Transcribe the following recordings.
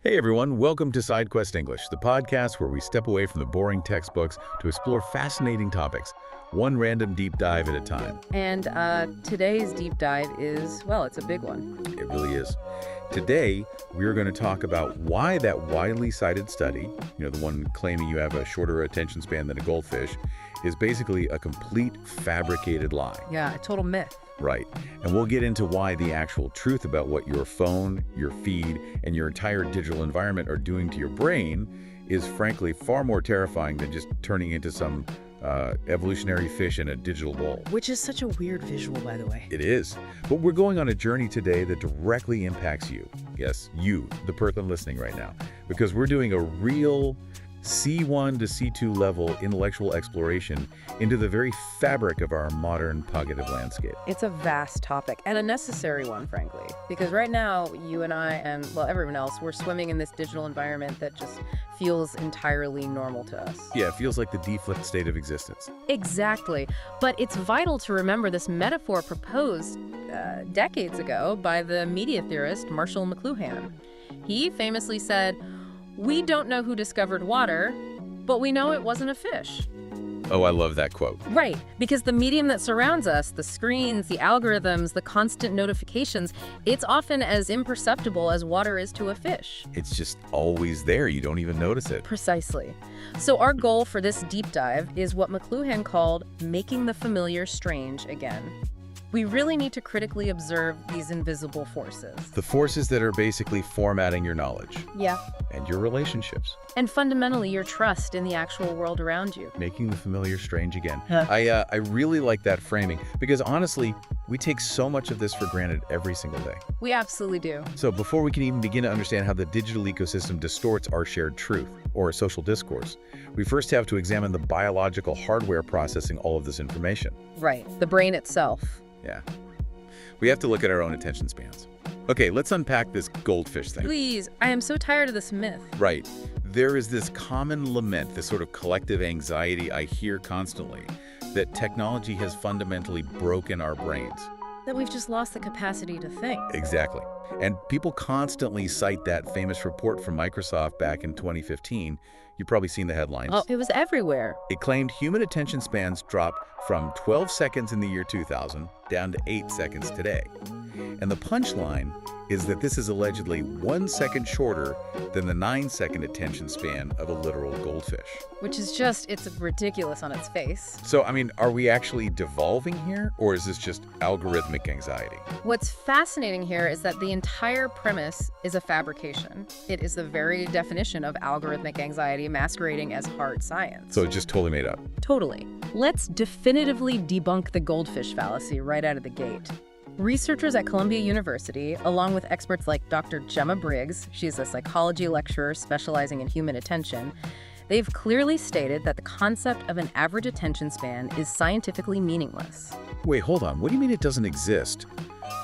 Hey everyone, welcome to SideQuest English, the podcast where we step away from the boring textbooks to explore fascinating topics, one random deep dive at a time. And today's deep dive is, well, it's a big one. It really is. Today, we're going to talk about why that widely cited study, the one claiming you have a shorter attention span than a goldfish, is basically a complete fabricated lie. Yeah, a total myth. Right. And we'll get into why the actual truth about what your phone, your feed, and your entire digital environment are doing to your brain is frankly far more terrifying than just turning into some evolutionary fish in a digital bowl. Which is such a weird visual, by the way. It is. But we're going on a journey today that directly impacts you. Yes, you, the person listening right now. Because we're doing a real C1 to C2 level intellectual exploration into the very fabric of our modern cognitive landscape. It's a vast topic, and a necessary one, frankly. Because right now, you and I, and well, everyone else, we're swimming in this digital environment that just feels entirely normal to us. Yeah, it feels like the default state of existence. Exactly. But it's vital to remember this metaphor proposed decades ago by the media theorist Marshall McLuhan. He famously said, "We don't know who discovered water, but we know it wasn't a fish." Oh, I love that quote. Right, because the medium that surrounds us, the screens, the algorithms, the constant notifications, it's often as imperceptible as water is to a fish. It's just always there. You don't even notice it. Precisely. So our goal for this deep dive is what McLuhan called making the familiar strange again. We really need to critically observe these invisible forces. The forces that are basically formatting your knowledge. Yeah. And your relationships. And fundamentally, your trust in the actual world around you. Making the familiar strange again. I really like that framing because honestly, we take so much of this for granted every single day. We absolutely do. So before we can even begin to understand how the digital ecosystem distorts our shared truth or social discourse, we first have to examine the biological hardware processing all of this information. Right. The brain itself. Yeah. We have to look at our own attention spans. Okay, let's unpack this goldfish thing. Please, I am so tired of this myth. Right. There is this common lament, this sort of collective anxiety I hear constantly, that technology has fundamentally broken our brains. That we've just lost the capacity to think. Exactly. And people constantly cite that famous report from Microsoft back in 2015. You've probably seen the headlines. Oh, it was everywhere. It claimed human attention spans dropped from 12 seconds in the year 2000 down to 8 seconds today. And the punchline is that this is allegedly 1 second shorter than the 9-second attention span of a literal goldfish. Which is just, it's ridiculous on its face. So, are we actually devolving here, or is this just algorithmic anxiety? What's fascinating here is that the entire premise is a fabrication. It is the very definition of algorithmic anxiety masquerading as hard science. So it's just totally made up. Totally. Let's definitively debunk the goldfish fallacy right out of the gate. Researchers at Columbia University, along with experts like Dr. Gemma Briggs, she's a psychology lecturer specializing in human attention, they've clearly stated that the concept of an average attention span is scientifically meaningless. Wait, hold on. What do you mean it doesn't exist?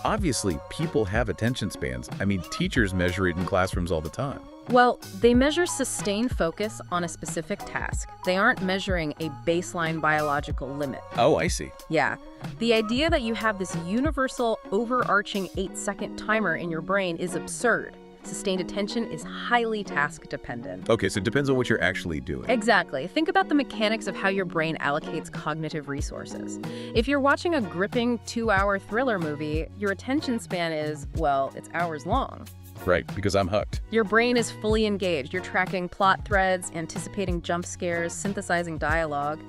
Obviously, people have attention spans. Teachers measure it in classrooms all the time. Well, they measure sustained focus on a specific task. They aren't measuring a baseline biological limit. Oh, I see. Yeah. The idea that you have this universal, overarching 8-second timer in your brain is absurd. Sustained attention is highly task-dependent. Okay, so it depends on what you're actually doing. Exactly. Think about the mechanics of how your brain allocates cognitive resources. If you're watching a gripping 2-hour thriller movie, your attention span is, well, it's hours long. Right, because I'm hooked. Your brain is fully engaged. You're tracking plot threads, anticipating jump scares, synthesizing dialogue.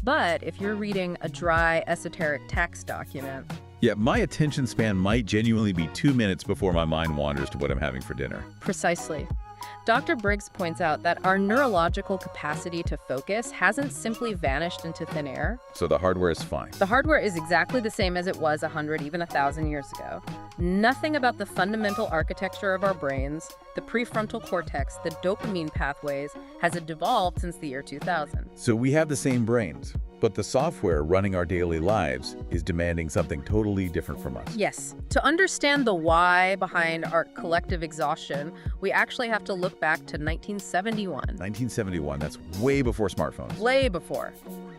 But if you're reading a dry, esoteric text document... Yeah, my attention span might genuinely be 2 minutes before my mind wanders to what I'm having for dinner. Precisely. Dr. Briggs points out that our neurological capacity to focus hasn't simply vanished into thin air. So the hardware is fine. The hardware is exactly the same as it was 100, even 1,000 years ago. Nothing about the fundamental architecture of our brains, the prefrontal cortex, the dopamine pathways, has evolved since the year 2000. So we have the same brains, but the software running our daily lives is demanding something totally different from us. Yes. To understand the why behind our collective exhaustion, we actually have to look back to 1971. 1971, that's way before smartphones. Way before.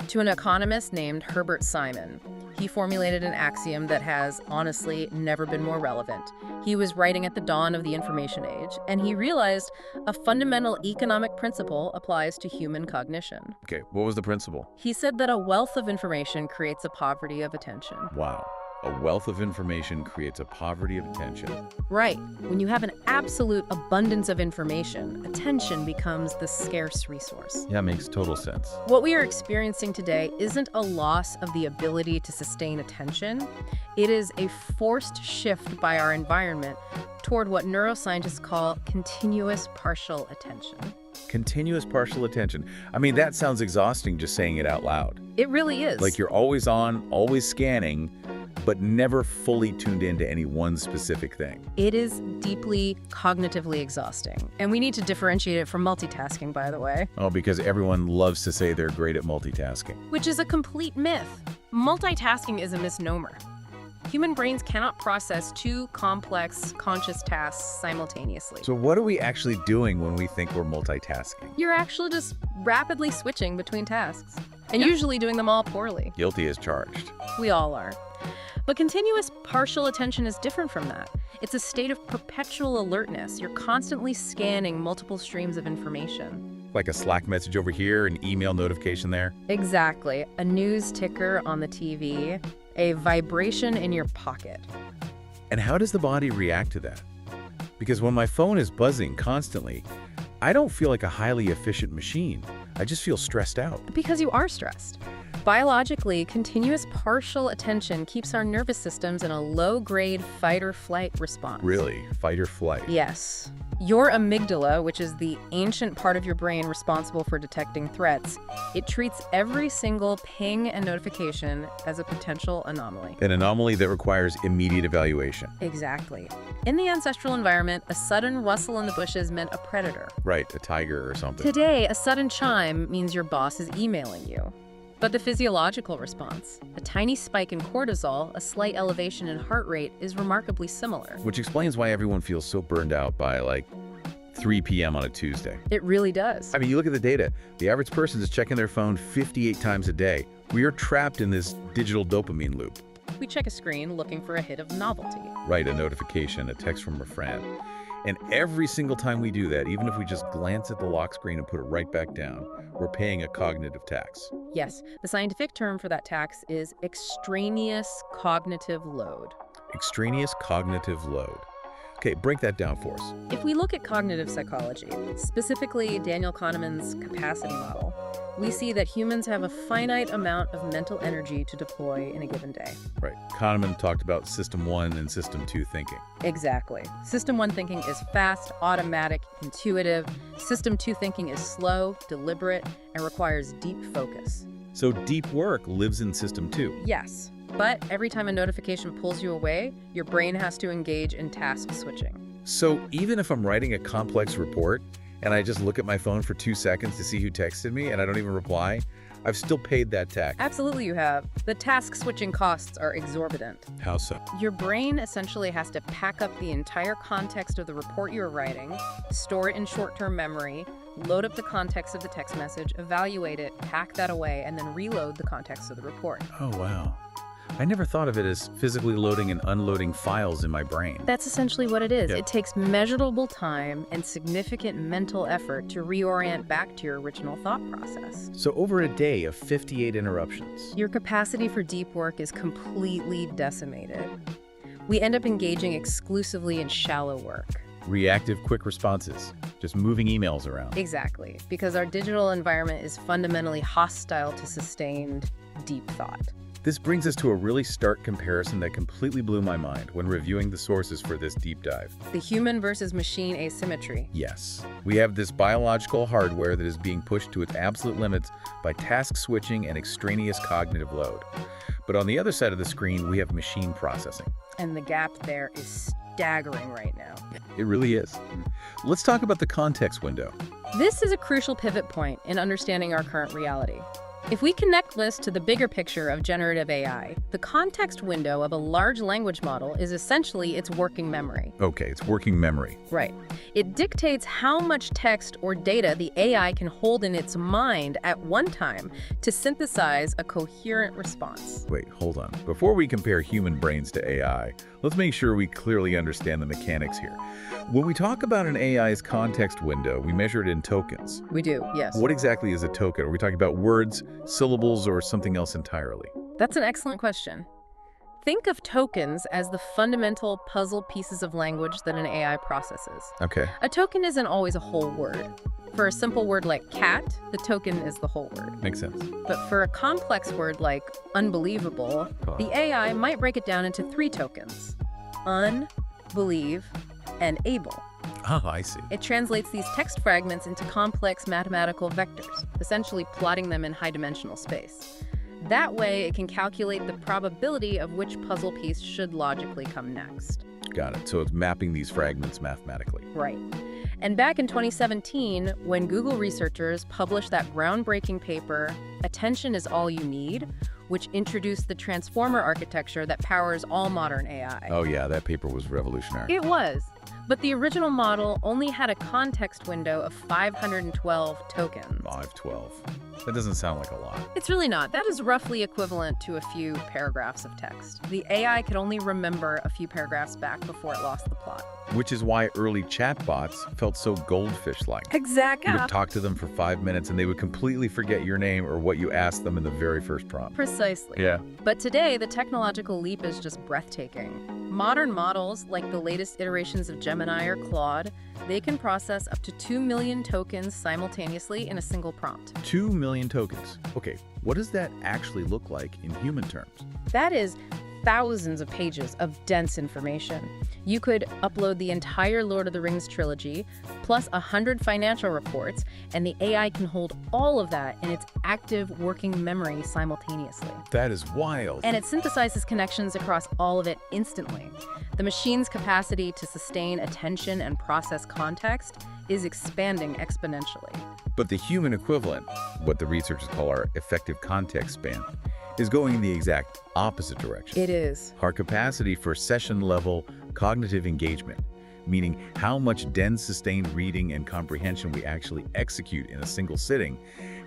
To an economist named Herbert Simon. He formulated an axiom that has, honestly, never been more relevant. He was writing at the dawn of the information age, and he realized a fundamental economic principle applies to human cognition. Okay, what was the principle? He said that a wealth of information creates a poverty of attention. Wow. A wealth of information creates a poverty of attention. Right. When you have an absolute abundance of information, attention becomes the scarce resource. Yeah, makes total sense. What we are experiencing today isn't a loss of the ability to sustain attention. It is a forced shift by our environment toward what neuroscientists call continuous partial attention. Continuous partial attention. I mean, that sounds exhausting just saying it out loud. It really is. Like you're always on, always scanning, but never fully tuned into any one specific thing. It is deeply cognitively exhausting. And we need to differentiate it from multitasking, by the way. Oh, because everyone loves to say they're great at multitasking. Which is a complete myth. Multitasking is a misnomer. Human brains cannot process two complex, conscious tasks simultaneously. So what are we actually doing when we think we're multitasking? You're actually just rapidly switching between tasks, and usually doing them all poorly. Guilty as charged. We all are. But continuous partial attention is different from that. It's a state of perpetual alertness. You're constantly scanning multiple streams of information. Like a Slack message over here, an email notification there. Exactly. A news ticker on the TV, a vibration in your pocket. And how does the body react to that? Because when my phone is buzzing constantly, I don't feel like a highly efficient machine. I just feel stressed out. Because you are stressed. Biologically, continuous partial attention keeps our nervous systems in a low-grade fight-or-flight response. Really? Fight or flight? Yes. Your amygdala, which is the ancient part of your brain responsible for detecting threats, it treats every single ping and notification as a potential anomaly. An anomaly that requires immediate evaluation. Exactly. In the ancestral environment, a sudden rustle in the bushes meant a predator. Right, a tiger or something. Today, a sudden chime means your boss is emailing you. But the physiological response, a tiny spike in cortisol, a slight elevation in heart rate, is remarkably similar. Which explains why everyone feels so burned out by like 3 p.m. on a Tuesday. It really does. I mean, you look at the data. The average person is checking their phone 58 times a day. We are trapped in this digital dopamine loop. We check a screen looking for a hit of novelty. Right, a notification, a text from a friend. And every single time we do that, even if we just glance at the lock screen and put it right back down, we're paying a cognitive tax. Yes, the scientific term for that tax is extraneous cognitive load. Extraneous cognitive load. Okay, break that down for us. If we look at cognitive psychology, specifically Daniel Kahneman's capacity model, we see that humans have a finite amount of mental energy to deploy in a given day. Right. Kahneman talked about System 1 and System 2 thinking. Exactly. System 1 thinking is fast, automatic, intuitive. System 2 thinking is slow, deliberate, and requires deep focus. So deep work lives in System 2. Yes, but every time a notification pulls you away, your brain has to engage in task switching. So even if I'm writing a complex report, and I just look at my phone for 2 seconds to see who texted me and I don't even reply, I've still paid that tax. Absolutely you have. The task switching costs are exorbitant. How so? Your brain essentially has to pack up the entire context of the report you're writing, store it in short-term memory, load up the context of the text message, evaluate it, pack that away, and then reload the context of the report. Oh, wow. I never thought of it as physically loading and unloading files in my brain. That's essentially what it is. Yep. It takes measurable time and significant mental effort to reorient back to your original thought process. So over a day of 58 interruptions. Your capacity for deep work is completely decimated. We end up engaging exclusively in shallow work. Reactive, quick responses. Just moving emails around. Exactly, because our digital environment is fundamentally hostile to sustained, deep thought. This brings us to a really stark comparison that completely blew my mind when reviewing the sources for this deep dive. The human versus machine asymmetry. Yes, we have this biological hardware that is being pushed to its absolute limits by task switching and extraneous cognitive load. But on the other side of the screen, we have machine processing. And the gap there is staggering right now. It really is. Let's talk about the context window. This is a crucial pivot point in understanding our current reality. If we connect this to the bigger picture of generative AI, the context window of a large language model is essentially its working memory. Okay, it's working memory. Right. It dictates how much text or data the AI can hold in its mind at one time to synthesize a coherent response. Wait, hold on. Before we compare human brains to AI, let's make sure we clearly understand the mechanics here. When we talk about an AI's context window, we measure it in tokens. We do, yes. What exactly is a token? Are we talking about words, syllables, or something else entirely? That's an excellent question. Think of tokens as the fundamental puzzle pieces of language that an AI processes. Okay. A token isn't always a whole word. For a simple word like cat, the token is the whole word. Makes sense. But for a complex word like unbelievable, the AI might break it down into 3 tokens: un, believe, and able. Oh, I see. It translates these text fragments into complex mathematical vectors, essentially plotting them in high-dimensional space. That way, it can calculate the probability of which puzzle piece should logically come next. Got it. So it's mapping these fragments mathematically. Right. And back in 2017, when Google researchers published that groundbreaking paper, Attention is All You Need, which introduced the transformer architecture that powers all modern AI. Oh yeah, that paper was revolutionary. It was. But the original model only had a context window of 512 tokens. 512. That doesn't sound like a lot. It's really not. That is roughly equivalent to a few paragraphs of text. The AI could only remember a few paragraphs back before it lost the plot. Which is why early chatbots felt so goldfish-like. Exactly. You would talk to them for 5 minutes and they would completely forget your name or what you asked them in the very first prompt. Precisely. Yeah. But today, the technological leap is just breathtaking. Modern models, like the latest iterations of Gemini or Claude, they can process up to 2 million tokens simultaneously in a single prompt. 2 million tokens. Okay, what does that actually look like in human terms? That is thousands of pages of dense information. You could upload the entire Lord of the Rings trilogy, plus 100 financial reports, and the AI can hold all of that in its active working memory simultaneously. That is wild. And it synthesizes connections across all of it instantly. The machine's capacity to sustain attention and process context is expanding exponentially. But the human equivalent, what the researchers call our effective context span, is going in the exact opposite direction. It is. Our capacity for session-level cognitive engagement, meaning how much dense sustained reading and comprehension we actually execute in a single sitting,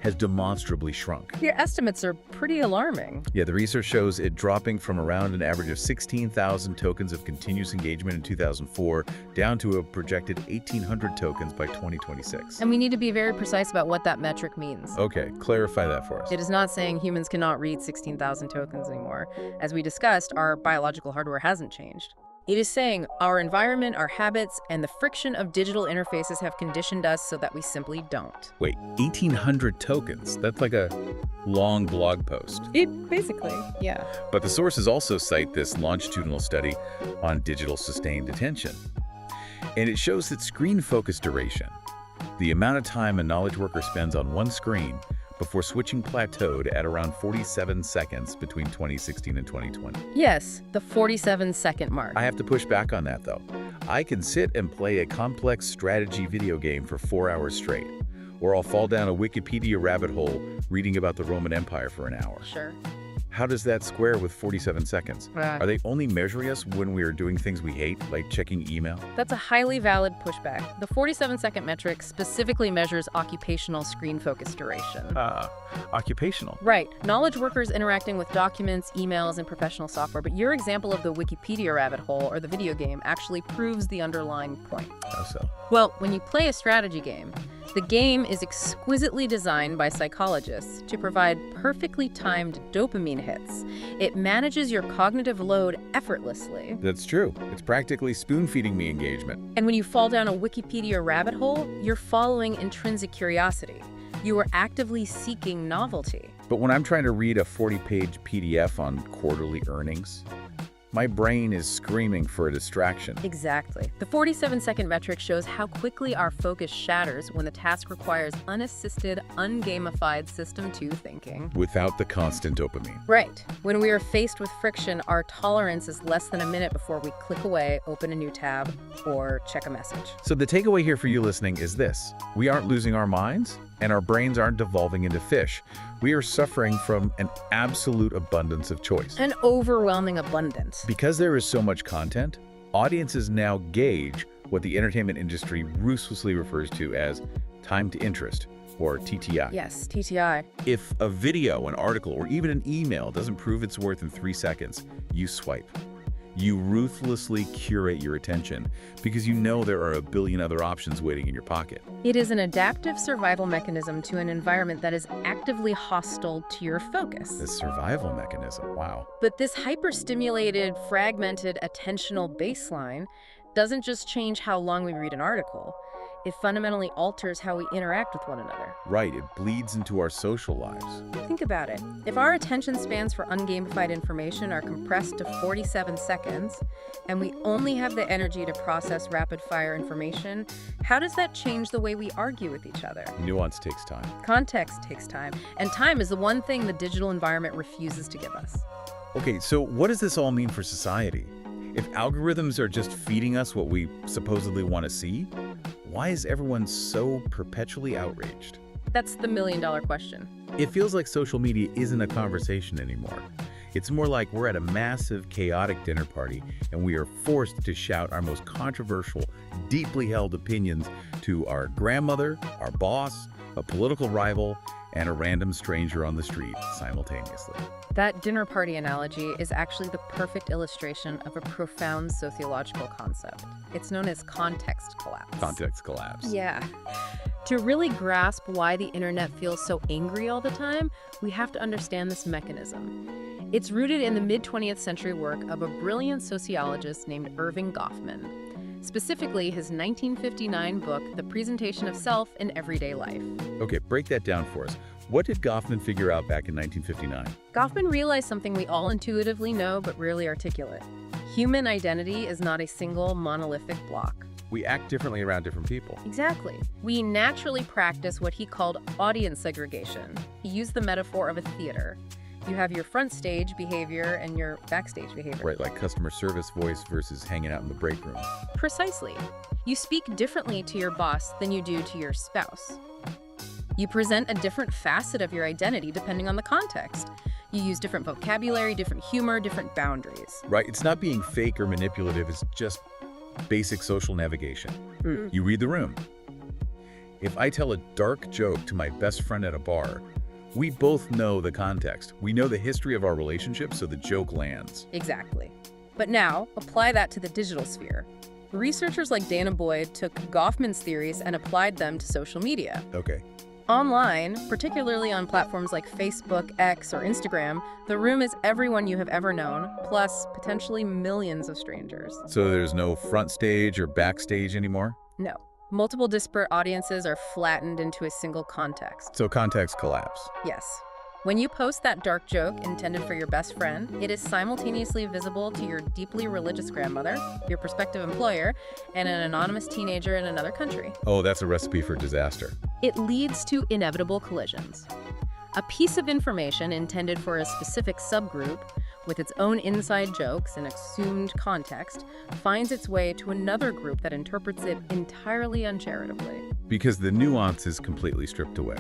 has demonstrably shrunk. Your estimates are pretty alarming. Yeah, the research shows it dropping from around an average of 16,000 tokens of continuous engagement in 2004 down to a projected 1,800 tokens by 2026. And we need to be very precise about what that metric means. Okay, clarify that for us. It is not saying humans cannot read 16,000 tokens anymore. As we discussed, our biological hardware hasn't changed. It is saying our environment, our habits, and the friction of digital interfaces have conditioned us so that we simply don't. Wait, 1,800 tokens? That's like a long blog post. Basically, yeah. But the sources also cite this longitudinal study on digital sustained attention. And it shows that screen focus duration, the amount of time a knowledge worker spends on one screen before switching, plateaued at around 47 seconds between 2016 and 2020. Yes, the 47-second mark. I have to push back on that, though. I can sit and play a complex strategy video game for 4 hours straight, or I'll fall down a Wikipedia rabbit hole reading about the Roman Empire for an hour. Sure. How does that square with 47 seconds? Are they only measuring us when we are doing things we hate, like checking email? That's a highly valid pushback. The 47-second metric specifically measures occupational screen focus duration. Occupational. Right. Knowledge workers interacting with documents, emails, and professional software. But your example of the Wikipedia rabbit hole or the video game actually proves the underlying point. How so? Well, when you play a strategy game, the game is exquisitely designed by psychologists to provide perfectly timed dopamine hits. It manages your cognitive load effortlessly. That's true. It's practically spoon-feeding me engagement. And when you fall down a Wikipedia rabbit hole, you're following intrinsic curiosity. You are actively seeking novelty. But when I'm trying to read a 40-page PDF on quarterly earnings, my brain is screaming for a distraction. Exactly. The 47-second metric shows how quickly our focus shatters when the task requires unassisted, ungamified System 2 thinking. Without the constant dopamine. Right. When we are faced with friction, our tolerance is less than a minute before we click away, open a new tab, or check a message. So the takeaway here for you listening is this. We aren't losing our minds. And our brains aren't devolving into fish. We are suffering from an absolute abundance of choice. An overwhelming abundance. Because there is so much content, audiences now gauge what the entertainment industry ruthlessly refers to as time to interest, or TTI. Yes, TTI. If a video, an article, or even an email doesn't prove its worth in 3 seconds, you swipe. You ruthlessly curate your attention because you know there are a billion other options waiting in your pocket. It is an adaptive survival mechanism to an environment that is actively hostile to your focus. The survival mechanism, wow. But this hyperstimulated, fragmented attentional baseline doesn't just change how long we read an article. It fundamentally alters how we interact with one another. Right, it bleeds into our social lives. Think about it. If our attention spans for ungamified information are compressed to 47 seconds, and we only have the energy to process rapid-fire information, how does that change the way we argue with each other? Nuance takes time. Context takes time, and time is the one thing the digital environment refuses to give us. Okay, so what does this all mean for society? If algorithms are just feeding us what we supposedly want to see, why is everyone so perpetually outraged? That's the million-dollar question. It feels like social media isn't a conversation anymore. It's more like we're at a massive, chaotic dinner party, and we are forced to shout our most controversial, deeply held opinions to our grandmother, our boss, a political rival, and a random stranger on the street simultaneously. That dinner party analogy is actually the perfect illustration of a profound sociological concept. It's known as context collapse. Context collapse. Yeah. To really grasp why the internet feels so angry all the time, we have to understand this mechanism. It's rooted in the mid-20th century work of a brilliant sociologist named Erving Goffman. Specifically, his 1959 book, The Presentation of Self in Everyday Life. Okay, break that down for us. What did Goffman figure out back in 1959? Goffman realized something we all intuitively know but rarely articulate. Human identity is not a single monolithic block. We act differently around different people. Exactly. We naturally practice what he called audience segregation. He used the metaphor of a theater. You have your front stage behavior and your backstage behavior. Right, like customer service voice versus hanging out in the break room. Precisely. You speak differently to your boss than you do to your spouse. You present a different facet of your identity depending on the context. You use different vocabulary, different humor, different boundaries. Right, it's not being fake or manipulative, it's just basic social navigation. You read the room. If I tell a dark joke to my best friend at a bar, we both know the context. We know the history of our relationship, so the joke lands. Exactly. But now, apply that to the digital sphere. Researchers like Dana Boyd took Goffman's theories and applied them to social media. Okay. Online, particularly on platforms like Facebook, X, or Instagram, the room is everyone you have ever known, plus potentially millions of strangers. So there's no front stage or backstage anymore? No. Multiple disparate audiences are flattened into a single context. So context collapse. Yes. When you post that dark joke intended for your best friend, it is simultaneously visible to your deeply religious grandmother, your prospective employer, and an anonymous teenager in another country. Oh, that's a recipe for disaster. It leads to inevitable collisions. A piece of information intended for a specific subgroup, with its own inside jokes and assumed context, finds its way to another group that interprets it entirely uncharitably. Because the nuance is completely stripped away.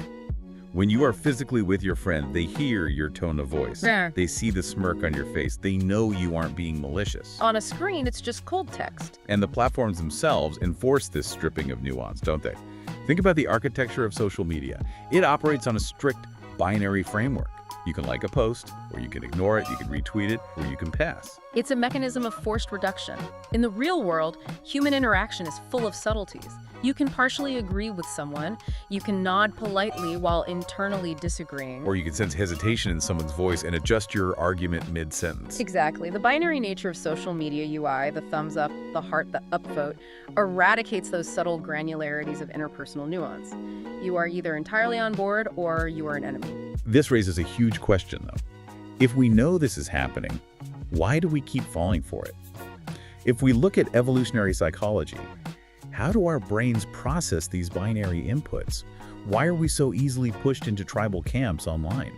When you are physically with your friend, they hear your tone of voice. Yeah. They see the smirk on your face. They know you aren't being malicious. On a screen, it's just cold text. And the platforms themselves enforce this stripping of nuance, don't they? Think about the architecture of social media. It operates on a strict binary framework. You can like a post, or you can ignore it, you can retweet it, or you can pass. It's a mechanism of forced reduction. In the real world, human interaction is full of subtleties. You can partially agree with someone, you can nod politely while internally disagreeing. Or you can sense hesitation in someone's voice and adjust your argument mid-sentence. Exactly. The binary nature of social media UI, the thumbs up, the heart, the upvote, eradicates those subtle granularities of interpersonal nuance. You are either entirely on board or you are an enemy. This raises a huge question, though. If we know this is happening, why do we keep falling for it? If we look at evolutionary psychology, how do our brains process these binary inputs? Why are we so easily pushed into tribal camps online?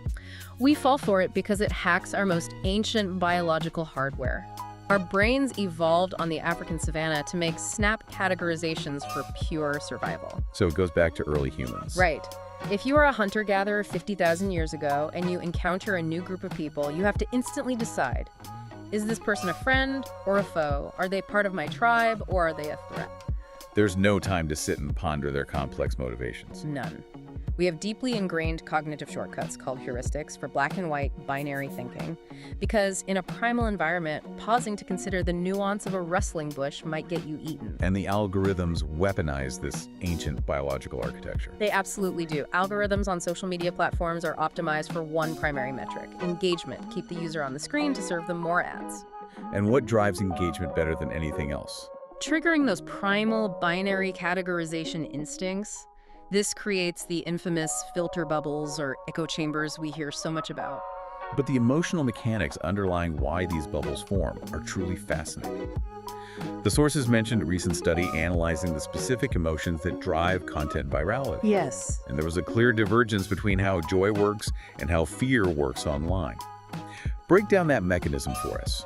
We fall for it because it hacks our most ancient biological hardware. Our brains evolved on the African savanna to make snap categorizations for pure survival. So it goes back to early humans. Right. If you are a hunter-gatherer 50,000 years ago and you encounter a new group of people, you have to instantly decide, is this person a friend or a foe? Are they part of my tribe or are they a threat? There's no time to sit and ponder their complex motivations. None. We have deeply ingrained cognitive shortcuts called heuristics for black and white binary thinking, because in a primal environment, pausing to consider the nuance of a rustling bush might get you eaten. And the algorithms weaponize this ancient biological architecture. They absolutely do. Algorithms on social media platforms are optimized for one primary metric: engagement. Keep the user on the screen to serve them more ads. And what drives engagement better than anything else? Triggering those primal binary categorization instincts. This creates the infamous filter bubbles or echo chambers we hear so much about. But the emotional mechanics underlying why these bubbles form are truly fascinating. The sources mentioned a recent study analyzing the specific emotions that drive content virality. Yes. And there was a clear divergence between how joy works and how fear works online. Break down that mechanism for us.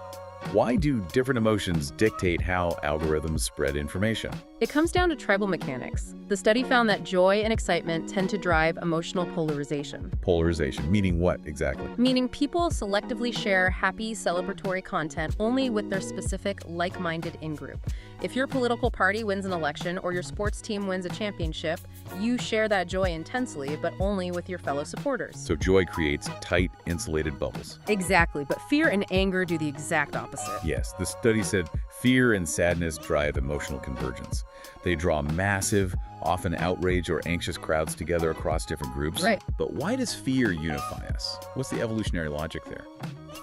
Why do different emotions dictate how algorithms spread information? It comes down to tribal mechanics. The study found that joy and excitement tend to drive emotional polarization. Polarization, meaning what exactly? Meaning people selectively share happy, celebratory content only with their specific, like-minded in-group. If your political party wins an election or your sports team wins a championship, you share that joy intensely, but only with your fellow supporters. So joy creates tight, insulated bubbles. Exactly, but fear and anger do the exact opposite. Yes, the study said fear and sadness drive emotional convergence. They draw massive, often outraged or anxious crowds together across different groups. Right. But why does fear unify us? What's the evolutionary logic there?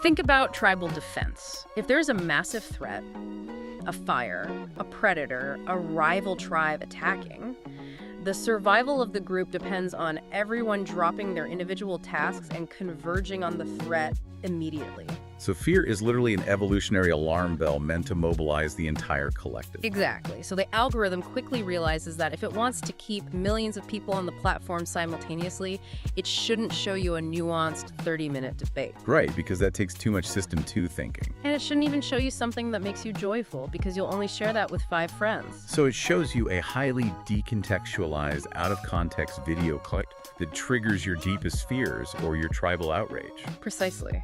Think about tribal defense. If there's a massive threat, a fire, a predator, a rival tribe attacking, the survival of the group depends on everyone dropping their individual tasks and converging on the threat immediately. So fear is literally an evolutionary alarm bell meant to mobilize the entire collective. Exactly. So the algorithm quickly realizes that if it wants to keep millions of people on the platform simultaneously, it shouldn't show you a nuanced 30-minute debate. Right, because that takes too much system 2 thinking. And it shouldn't even show you something that makes you joyful, because you'll only share that with 5 friends. So it shows you a highly decontextualized, out-of-context video clip that triggers your deepest fears or your tribal outrage. Precisely.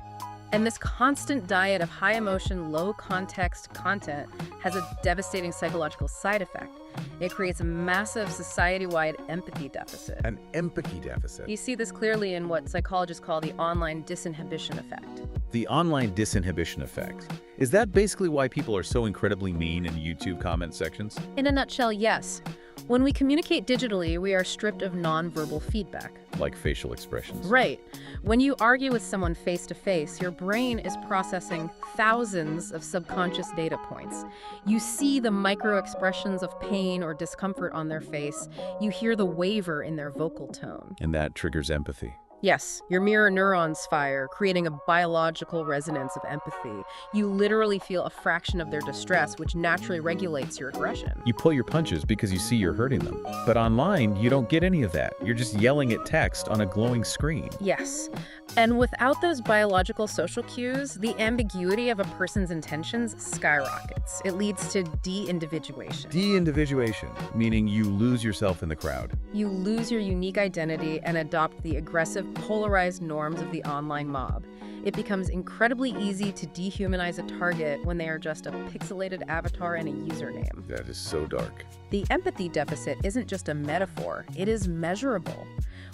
And this constant diet of high-emotion, low-context content has a devastating psychological side effect. It creates a massive society-wide empathy deficit. An empathy deficit. You see this clearly in what psychologists call the online disinhibition effect. The online disinhibition effect. Is that basically why people are so incredibly mean in YouTube comment sections? In a nutshell, yes. When we communicate digitally, we are stripped of nonverbal feedback. Like facial expressions. Right. When you argue with someone face-to-face, your brain is processing thousands of subconscious data points. You see the micro-expressions of pain or discomfort on their face. You hear the waver in their vocal tone. And that triggers empathy. Yes, your mirror neurons fire, creating a biological resonance of empathy. You literally feel a fraction of their distress, which naturally regulates your aggression. You pull your punches because you see you're hurting them. But online, you don't get any of that. You're just yelling at text on a glowing screen. Yes. And without those biological social cues, the ambiguity of a person's intentions skyrockets. It leads to de-individuation. De-individuation, meaning you lose yourself in the crowd. You lose your unique identity and adopt the aggressive, polarized norms of the online mob. It becomes incredibly easy to dehumanize a target when they are just a pixelated avatar and a username. That is so dark. The empathy deficit isn't just a metaphor, it is measurable.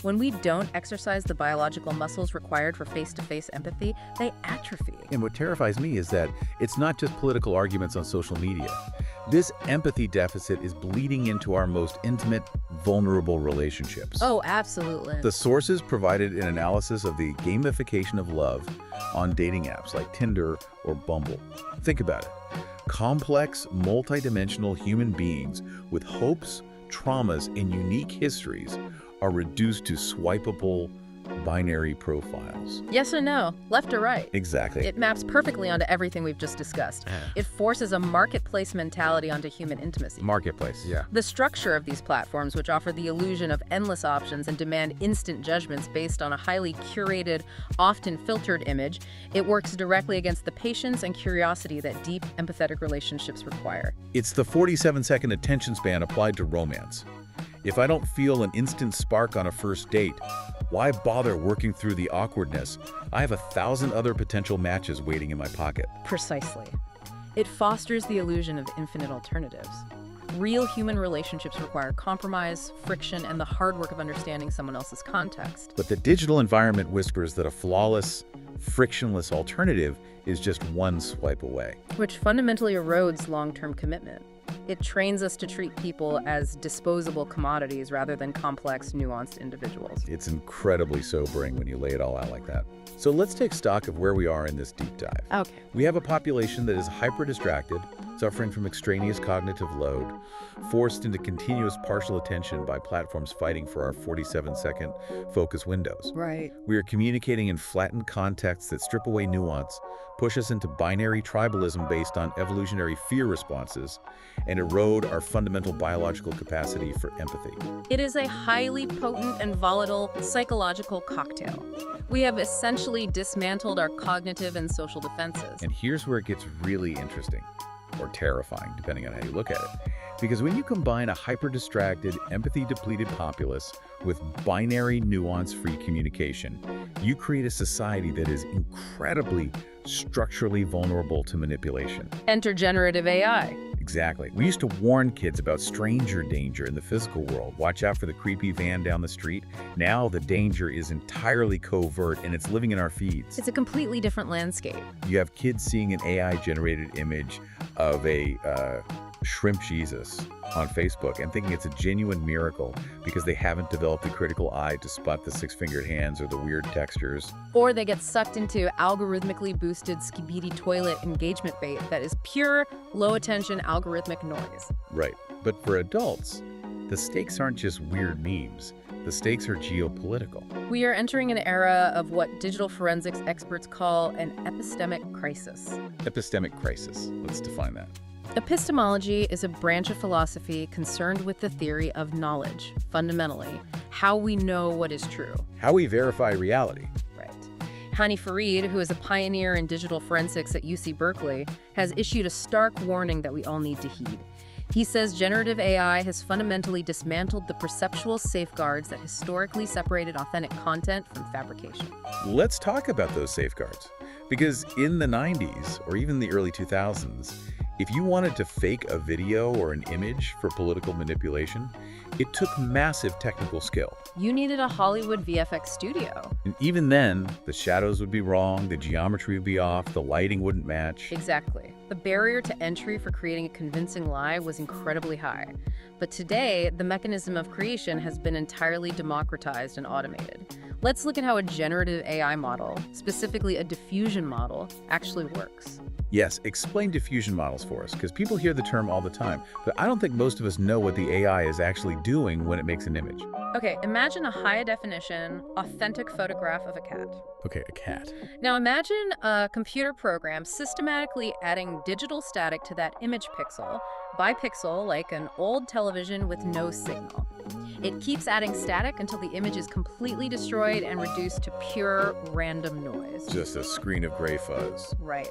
When we don't exercise the biological muscles required for face-to-face empathy, they atrophy. And what terrifies me is that it's not just political arguments on social media. This empathy deficit is bleeding into our most intimate, vulnerable relationships. Oh, absolutely. The sources provided an analysis of the gamification of love on dating apps like Tinder or Bumble. Think about it. Complex, multidimensional human beings with hopes, traumas, and unique histories are reduced to swipeable binary profiles. Yes or no, left or right. Exactly. It maps perfectly onto everything we've just discussed. It forces a marketplace mentality onto human intimacy. Marketplace, yeah. The structure of these platforms, which offer the illusion of endless options and demand instant judgments based on a highly curated, often filtered image, it works directly against the patience and curiosity that deep, empathetic relationships require. It's the 47-second attention span applied to romance. If I don't feel an instant spark on a first date, why bother working through the awkwardness? I have 1,000 other potential matches waiting in my pocket. Precisely. It fosters the illusion of infinite alternatives. Real human relationships require compromise, friction, and the hard work of understanding someone else's context. But the digital environment whispers that a flawless, frictionless alternative is just one swipe away. Which fundamentally erodes long-term commitment. It trains us to treat people as disposable commodities rather than complex, nuanced individuals. It's incredibly sobering when you lay it all out like that. So let's take stock of where we are in this deep dive. Okay. We have a population that is hyper-distracted, suffering from extraneous cognitive load, forced into continuous partial attention by platforms fighting for our 47-second focus windows. Right. We are communicating in flattened contexts that strip away nuance, push us into binary tribalism based on evolutionary fear responses, and erode our fundamental biological capacity for empathy. It is a highly potent and volatile psychological cocktail. We have essentially dismantled our cognitive and social defenses. And here's where it gets really interesting, or terrifying, depending on how you look at it. Because when you combine a hyper-distracted, empathy-depleted populace with binary, nuance-free communication, you create a society that is incredibly structurally vulnerable to manipulation. Enter generative AI. Exactly. We used to warn kids about stranger danger in the physical world. Watch out for the creepy van down the street. Now the danger is entirely covert and it's living in our feeds. It's a completely different landscape. You have kids seeing an AI-generated image of a shrimp Jesus on Facebook and thinking it's a genuine miracle because they haven't developed the critical eye to spot the six-fingered hands or the weird textures. Or they get sucked into algorithmically boosted skibidi toilet engagement bait that is pure, low-attention algorithmic noise. Right. But for adults, the stakes aren't just weird memes. The stakes are geopolitical. We are entering an era of what digital forensics experts call an epistemic crisis. Epistemic crisis. Let's define that. Epistemology is a branch of philosophy concerned with the theory of knowledge, fundamentally, how we know what is true. How we verify reality. Right. Hani Farid, who is a pioneer in digital forensics at UC Berkeley, has issued a stark warning that we all need to heed. He says generative AI has fundamentally dismantled the perceptual safeguards that historically separated authentic content from fabrication. Let's talk about those safeguards. Because in the 90s, or even the early 2000s, if you wanted to fake a video or an image for political manipulation, it took massive technical skill. You needed a Hollywood VFX studio. And even then, the shadows would be wrong, the geometry would be off, the lighting wouldn't match. Exactly. The barrier to entry for creating a convincing lie was incredibly high. But today, the mechanism of creation has been entirely democratized and automated. Let's look at how a generative AI model, specifically a diffusion model, actually works. Yes, explain diffusion models for us, because people hear the term all the time, but I don't think most of us know what the AI is actually doing when it makes an image. Okay, imagine a high-definition, authentic photograph of a cat. Okay, a cat. Now imagine a computer program systematically adding digital static to that image pixel by pixel, like an old television with no signal. It keeps adding static until the image is completely destroyed and reduced to pure random noise. Just a screen of gray fuzz. Right.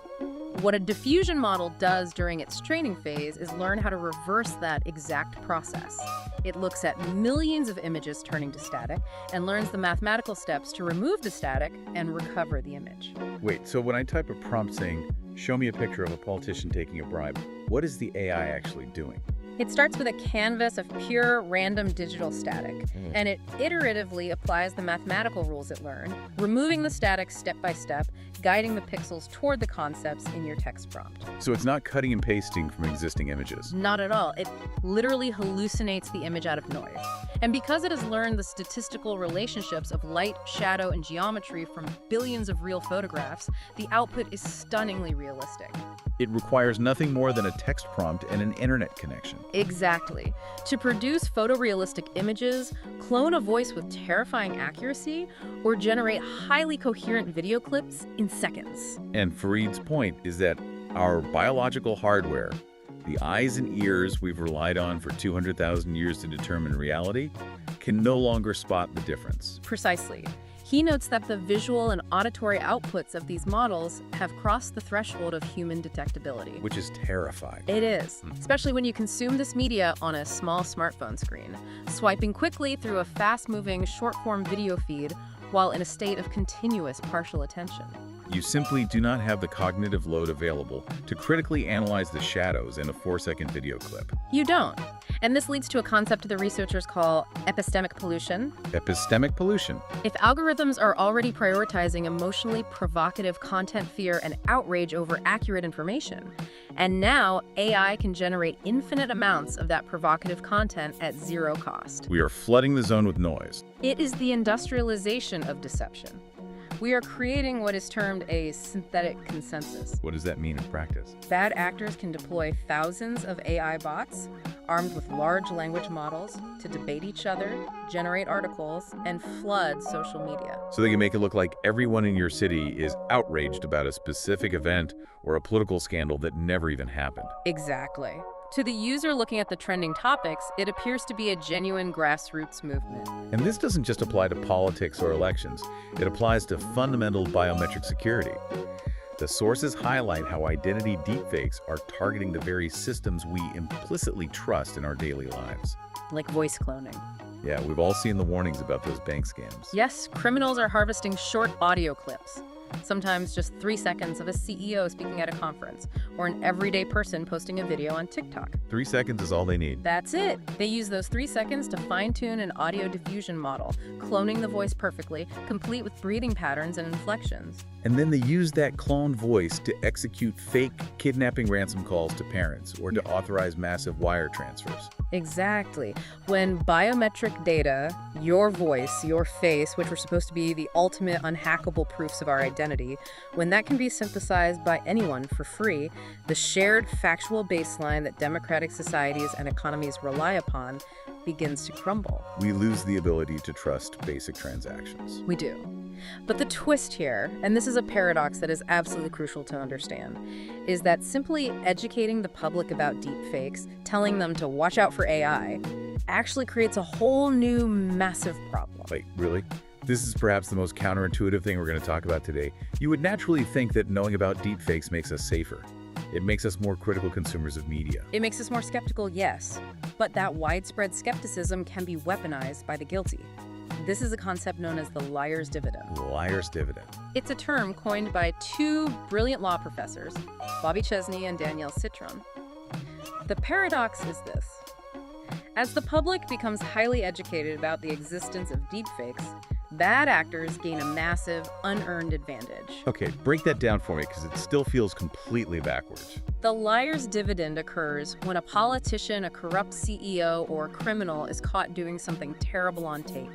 What a diffusion model does during its training phase is learn how to reverse that exact process. It looks at millions of images turning to static and learns the mathematical steps to remove the static and recover the image. Wait, so when I type a prompt saying, show me a picture of a politician taking a bribe, what is the AI actually doing? It starts with a canvas of pure random digital static, and it iteratively applies the mathematical rules it learned, removing the static step by step, guiding the pixels toward the concepts in your text prompt. So it's not cutting and pasting from existing images. Not at all. It literally hallucinates the image out of noise. And because it has learned the statistical relationships of light, shadow, and geometry from billions of real photographs, the output is stunningly realistic. It requires nothing more than a text prompt and an internet connection. Exactly. To produce photorealistic images, clone a voice with terrifying accuracy, or generate highly coherent video clips in seconds. And Farid's point is that our biological hardware, the eyes and ears we've relied on for 200,000 years to determine reality, can no longer spot the difference. Precisely. He notes that the visual and auditory outputs of these models have crossed the threshold of human detectability. Which is terrifying. It is, especially when you consume this media on a small smartphone screen, swiping quickly through a fast-moving, short-form video feed while in a state of continuous partial attention. You simply do not have the cognitive load available to critically analyze the shadows in a 4-second video clip. You don't. And this leads to a concept the researchers call epistemic pollution. Epistemic pollution. If algorithms are already prioritizing emotionally provocative content, fear, and outrage over accurate information, and now AI can generate infinite amounts of that provocative content at zero cost. We are flooding the zone with noise. It is the industrialization of deception. We are creating what is termed a synthetic consensus. What does that mean in practice? Bad actors can deploy thousands of AI bots armed with large language models to debate each other, generate articles, and flood social media. So they can make it look like everyone in your city is outraged about a specific event or a political scandal that never even happened. Exactly. To the user looking at the trending topics, it appears to be a genuine grassroots movement. And this doesn't just apply to politics or elections. It applies to fundamental biometric security. The sources highlight how identity deepfakes are targeting the very systems we implicitly trust in our daily lives. Like voice cloning. Yeah, we've all seen the warnings about those bank scams. Yes, criminals are harvesting short audio clips. Sometimes just 3 seconds of a CEO speaking at a conference, or an everyday person posting a video on TikTok. 3 seconds is all they need. That's it. They use those 3 seconds to fine-tune an audio diffusion model, cloning the voice perfectly, complete with breathing patterns and inflections. And then they use that cloned voice to execute fake kidnapping ransom calls to parents or to authorize massive wire transfers. Exactly. When biometric data, your voice, your face, which were supposed to be the ultimate unhackable proofs of our identity, when that can be synthesized by anyone for free, the shared factual baseline that democratic societies and economies rely upon begins to crumble. We lose the ability to trust basic transactions. We do. But the twist here, and this is a paradox that is absolutely crucial to understand, is that simply educating the public about deepfakes, telling them to watch out for AI, actually creates a whole new massive problem. Wait, really? This is perhaps the most counterintuitive thing we're going to talk about today. You would naturally think that knowing about deepfakes makes us safer. It makes us more critical consumers of media. It makes us more skeptical, yes, but that widespread skepticism can be weaponized by the guilty. This is a concept known as the liar's dividend. Liar's dividend. It's a term coined by 2 brilliant law professors, Bobby Chesney and Danielle Citron. The paradox is this. As the public becomes highly educated about the existence of deepfakes, bad actors gain a massive, unearned advantage. Okay, break that down for me because it still feels completely backwards. The liar's dividend occurs when a politician, a corrupt CEO, or a criminal is caught doing something terrible on tape.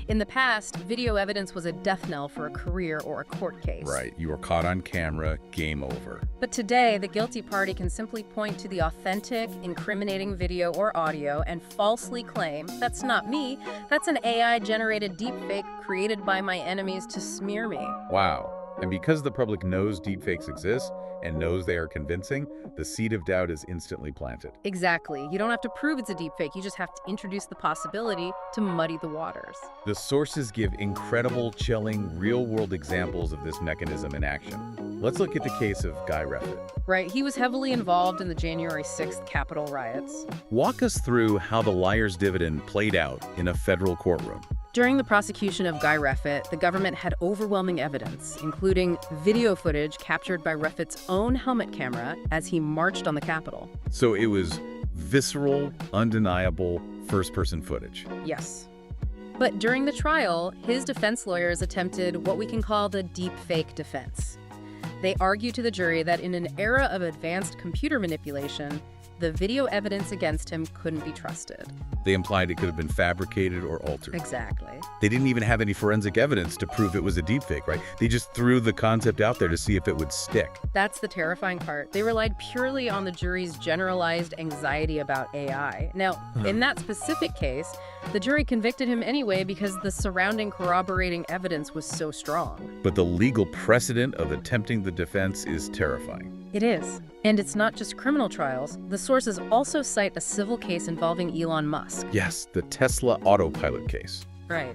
In the past, video evidence was a death knell for a career or a court case. Right, you were caught on camera, game over. But today, the guilty party can simply point to the authentic, incriminating video or audio and falsely claim, "That's not me, that's an AI-generated deepfake created by my enemies to smear me." Wow. And because the public knows deepfakes exist and knows they are convincing, the seed of doubt is instantly planted. Exactly. You don't have to prove it's a deepfake, you just have to introduce the possibility to muddy the waters. The sources give incredible, chilling, real-world examples of this mechanism in action. Let's look at the case of Guy Reffitt. Right, he was heavily involved in the January 6th Capitol riots. Walk us through how the liar's dividend played out in a federal courtroom. During the prosecution of Guy Reffitt, the government had overwhelming evidence, including video footage captured by Reffitt's own helmet camera as he marched on the Capitol. So it was visceral, undeniable, first-person footage. Yes. But during the trial, his defense lawyers attempted what we can call the deepfake defense. They argued to the jury that in an era of advanced computer manipulation, the video evidence against him couldn't be trusted. They implied it could have been fabricated or altered. Exactly. They didn't even have any forensic evidence to prove it was a deepfake, right? They just threw the concept out there to see if it would stick. That's the terrifying part. They relied purely on the jury's generalized anxiety about AI. Now, in that specific case, the jury convicted him anyway because the surrounding corroborating evidence was so strong. But the legal precedent of attempting the defense is terrifying. It is. And it's not just criminal trials. The sources also cite a civil case involving Elon Musk. Yes, the Tesla autopilot case. Right.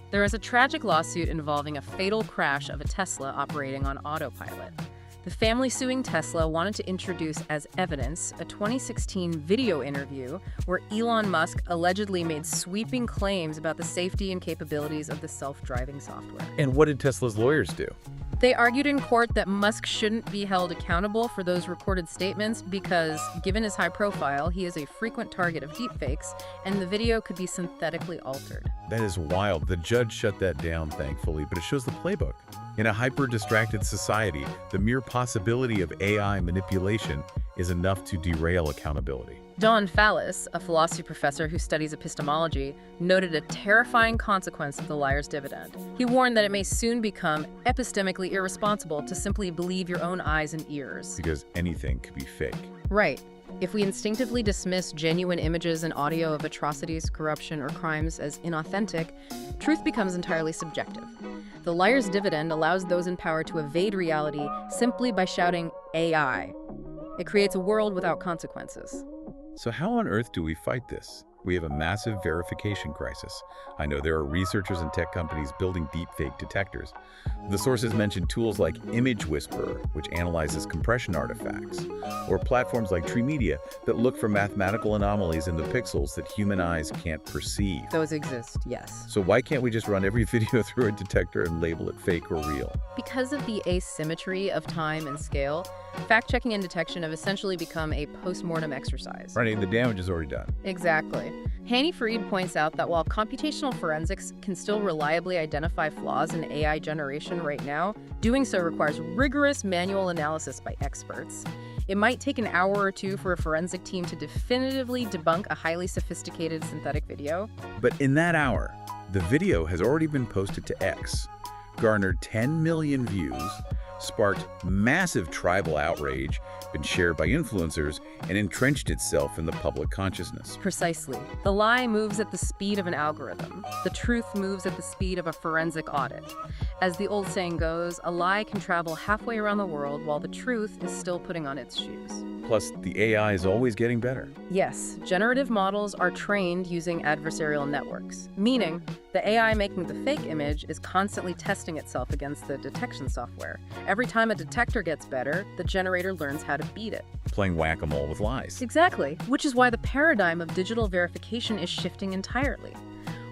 There is a tragic lawsuit involving a fatal crash of a Tesla operating on autopilot. The family suing Tesla wanted to introduce as evidence a 2016 video interview where Elon Musk allegedly made sweeping claims about the safety and capabilities of the self-driving software. And what did Tesla's lawyers do? They argued in court that Musk shouldn't be held accountable for those recorded statements because, given his high profile, he is a frequent target of deepfakes, and the video could be synthetically altered. That is wild. The judge shut that down, thankfully, but it shows the playbook. In a hyper-distracted society, the mere possibility of AI manipulation is enough to derail accountability. Don Fallis, a philosophy professor who studies epistemology, noted a terrifying consequence of the liar's dividend. He warned that it may soon become epistemically irresponsible to simply believe your own eyes and ears. Because anything could be fake. Right. If we instinctively dismiss genuine images and audio of atrocities, corruption, or crimes as inauthentic, truth becomes entirely subjective. The liar's dividend allows those in power to evade reality simply by shouting AI. It creates a world without consequences. So how on earth do we fight this? We have a massive verification crisis. I know there are researchers and tech companies building deepfake detectors. The sources mention tools like Image Whisperer, which analyzes compression artifacts, or platforms like Tree Media that look for mathematical anomalies in the pixels that human eyes can't perceive. Those exist, yes. So why can't we just run every video through a detector and label it fake or real? Because of the asymmetry of time and scale, fact-checking and detection have essentially become a post-mortem exercise. Right, the damage is already done. Exactly. Hani Farid points out that while computational forensics can still reliably identify flaws in AI generation right now, doing so requires rigorous manual analysis by experts. It might take an hour or two for a forensic team to definitively debunk a highly sophisticated synthetic video. But in that hour, the video has already been posted to X, garnered 10 million views, sparked massive tribal outrage, been shared by influencers, and entrenched itself in the public consciousness. Precisely. The lie moves at the speed of an algorithm. The truth moves at the speed of a forensic audit. As the old saying goes, a lie can travel halfway around the world while the truth is still putting on its shoes. Plus, the AI is always getting better. Yes, generative models are trained using adversarial networks, meaning the AI making the fake image is constantly testing itself against the detection software. Every time a detector gets better, the generator learns how to beat it. Playing whack-a-mole with lies. Exactly, which is why the paradigm of digital verification is shifting entirely.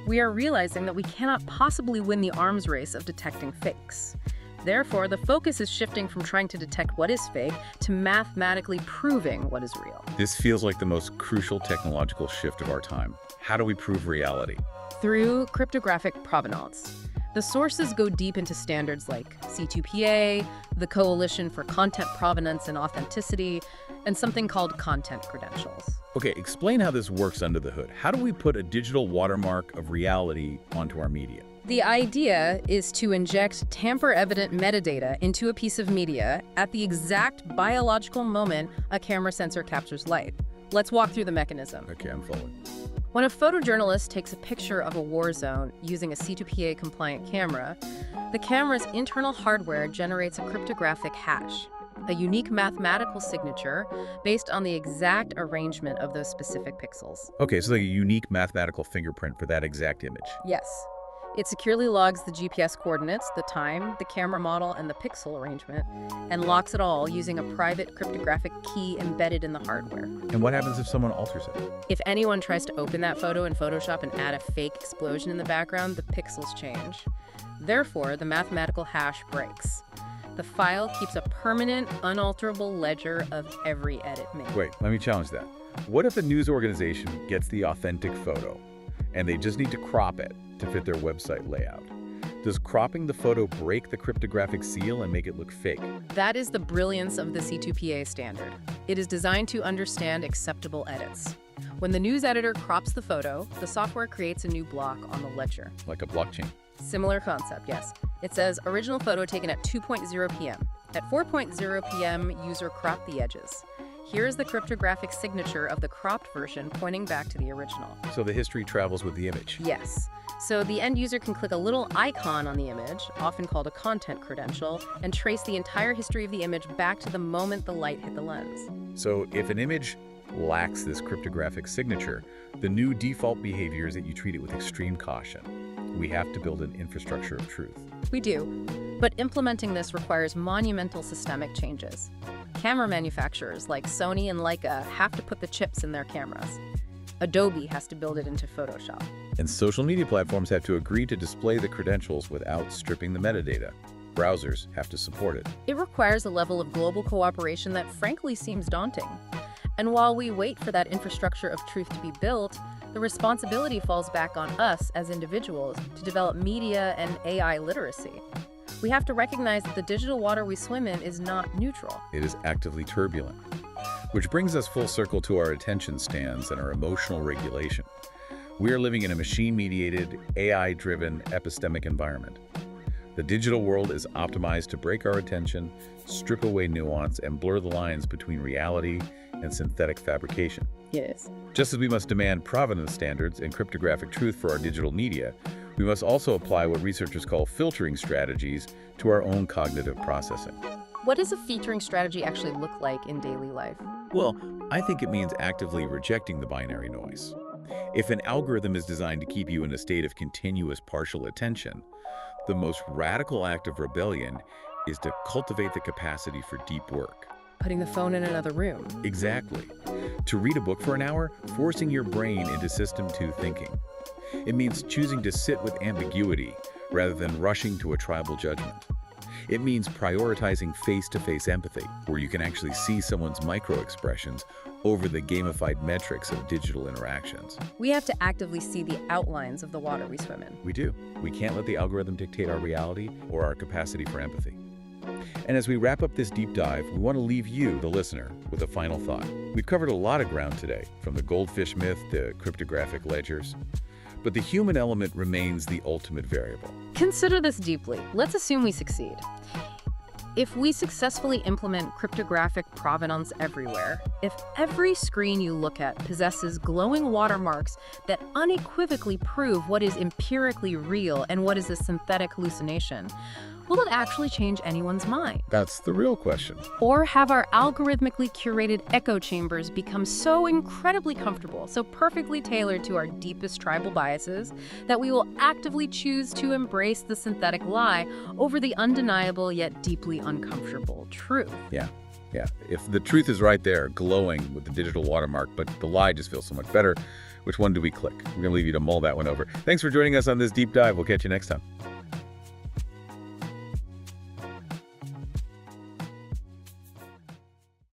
We are realizing that we cannot possibly win the arms race of detecting fakes. Therefore, the focus is shifting from trying to detect what is fake to mathematically proving what is real. This feels like the most crucial technological shift of our time. How do we prove reality? Through cryptographic provenance. The sources go deep into standards like C2PA, the Coalition for Content Provenance and Authenticity, and something called content credentials. Okay, explain how this works under the hood. How do we put a digital watermark of reality onto our media? The idea is to inject tamper-evident metadata into a piece of media at the exact biological moment a camera sensor captures light. Let's walk through the mechanism. Okay, I'm following. When a photojournalist takes a picture of a war zone using a C2PA-compliant camera, the camera's internal hardware generates a cryptographic hash, a unique mathematical signature based on the exact arrangement of those specific pixels. Okay, so like a unique mathematical fingerprint for that exact image. Yes. It securely logs the GPS coordinates, the time, the camera model, and the pixel arrangement, and locks it all using a private cryptographic key embedded in the hardware. And what happens if someone alters it? If anyone tries to open that photo in Photoshop and add a fake explosion in the background, the pixels change. Therefore, the mathematical hash breaks. The file keeps a permanent, unalterable ledger of every edit made. Wait, let me challenge that. What if a news organization gets the authentic photo, and they just need to crop it to fit their website layout? Does cropping the photo break the cryptographic seal and make it look fake? That is the brilliance of the C2PA standard. It is designed to understand acceptable edits. When the news editor crops the photo, the software creates a new block on the ledger. Like a blockchain. Similar concept, yes. It says original photo taken at 2.0 p.m. At 4.0 p.m., user cropped the edges. Here is the cryptographic signature of the cropped version pointing back to the original. So the history travels with the image. Yes. So the end user can click a little icon on the image, often called a content credential, and trace the entire history of the image back to the moment the light hit the lens. So if an image lacks this cryptographic signature, the new default behavior is that you treat it with extreme caution. We have to build an infrastructure of truth. We do, but implementing this requires monumental systemic changes. Camera manufacturers like Sony and Leica have to put the chips in their cameras. Adobe has to build it into Photoshop. And social media platforms have to agree to display the credentials without stripping the metadata. Browsers have to support it. It requires a level of global cooperation that frankly seems daunting. And while we wait for that infrastructure of truth to be built, the responsibility falls back on us as individuals to develop media and AI literacy. We have to recognize that the digital water we swim in is not neutral. It is actively turbulent. Which brings us full circle to our attention spans and our emotional regulation. We are living in a machine-mediated, AI-driven, epistemic environment. The digital world is optimized to break our attention, strip away nuance, and blur the lines between reality and synthetic fabrication. Yes. Just as we must demand provenance standards and cryptographic truth for our digital media, we must also apply what researchers call filtering strategies to our own cognitive processing. What does a filtering strategy actually look like in daily life? Well, I think it means actively rejecting the binary noise. If an algorithm is designed to keep you in a state of continuous partial attention, the most radical act of rebellion is to cultivate the capacity for deep work. Putting the phone in another room. Exactly. To read a book for an hour, forcing your brain into System 2 thinking. It means choosing to sit with ambiguity rather than rushing to a tribal judgment. It means prioritizing face-to-face empathy, where you can actually see someone's micro-expressions over the gamified metrics of digital interactions. We have to actively see the outlines of the water we swim in. We do. We can't let the algorithm dictate our reality or our capacity for empathy. And as we wrap up this deep dive, we want to leave you, the listener, with a final thought. We've covered a lot of ground today, from the goldfish myth to cryptographic ledgers. But the human element remains the ultimate variable. Consider this deeply. Let's assume we succeed. If we successfully implement cryptographic provenance everywhere, if every screen you look at possesses glowing watermarks that unequivocally prove what is empirically real and what is a synthetic hallucination, will it actually change anyone's mind? That's the real question. Or have our algorithmically curated echo chambers become so incredibly comfortable, so perfectly tailored to our deepest tribal biases, that we will actively choose to embrace the synthetic lie over the undeniable yet deeply uncomfortable truth? Yeah. If the truth is right there, glowing with the digital watermark, but the lie just feels so much better, which one do we click? We're going to leave you to mull that one over. Thanks for joining us on this deep dive. We'll catch you next time.